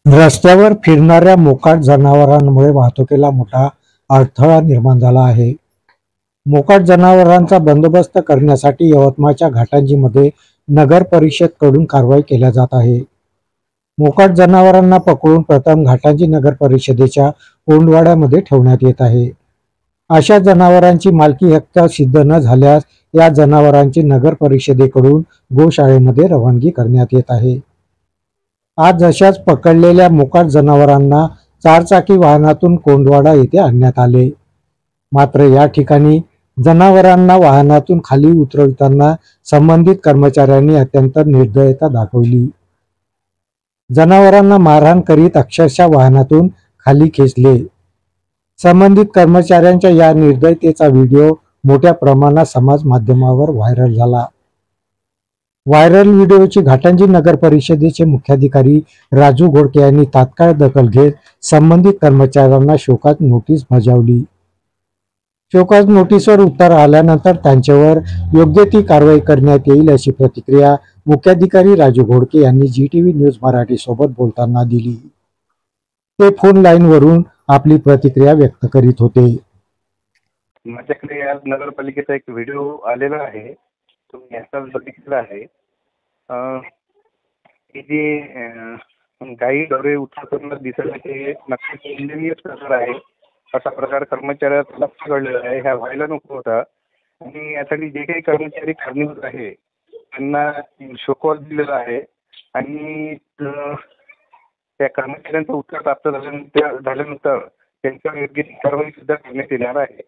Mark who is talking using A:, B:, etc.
A: रस्त्यावर फिरणाऱ्या मोकाट जनावरांमुळे वाहतुकीला मोठा अडथळा निर्माण झाला आहे. मोकाट जनावरांचा बंदोबस्त करण्यासाठी यवतमाळच्या घाटंजीमध्ये नगर परिषदकडून कारवाई केल्या जात आहे. मोकाट जनावरांना पकडून प्रथम घाटंजी नगर परिषदेच्या कोंडवाड्यामध्ये ठेवण्यात येत आहे. अशा जनावरांची मालकी हक्क सिद्ध न झाल्यास या जनावरांची नगर परिषदेकडून गोशाळेमध्ये रवानगी करण्यात येत आहे. आज अशाच पकडलेल्या मोकाट जनावरांना चारचाकी वाहनातून कोंडवाडा येथे आणण्यात आले. मात्र या ठिकाणी जनावरांना वाहनातून खाली उतरवताना संबंधित कर्मचाऱ्यांनी अत्यंत निर्दयता दाखवली. जनावरांना मारहाण करीत अक्षरशः वाहनातून खाली खेचले. संबंधित कर्मचाऱ्यांच्या या निर्दयतेचा व्हिडिओ मोठ्या प्रमाणात समाज माध्यमावर व्हायरल झाला. व्हायरल व्हिडिओची घाटंजी नगर परिषदेचे मुख्याधिकारी राजू घोडके यांनी तात्काळ दखल घेत संबंधित कर्मचाऱ्यांना शोकाज नोटीस बजावली. शोकाज नोटीसवर उत्तर आल्यानंतर त्यांच्यावर योग्य ती कारवाई करण्यात येईल अशी प्रतिक्रिया मुख्याधिकारी राजू घोडके यांनी GTV न्यूज मराठी सोबत बोलताना दिली. ते फोन लाईनवरून आपली प्रतिक्रिया व्यक्त करीत होते.
B: माझ्याकडे आज नगरपालिकेचा एक व्हिडिओ आलेला आहे, तुम्ही याचाच बघितलेला आहे. हे जे गाई डोरे उचलताना दिसत हे नक्कीच निंदनीय प्रकार आहे. असा प्रकार कर्मचाऱ्यात लक्ष घडलेला आहे. ह्या व्हायला नको होता आणि यासाठी जे काही कर्मचारी कारणीभूत आहे त्यांना शोकॉज दिलेला आहे आणि त्या कर्मचाऱ्यांचं उत्तर प्राप्त झाल्यानंतर त्यांच्यावर योग्य ती कारवाई सुद्धा करण्यात येणार आहे.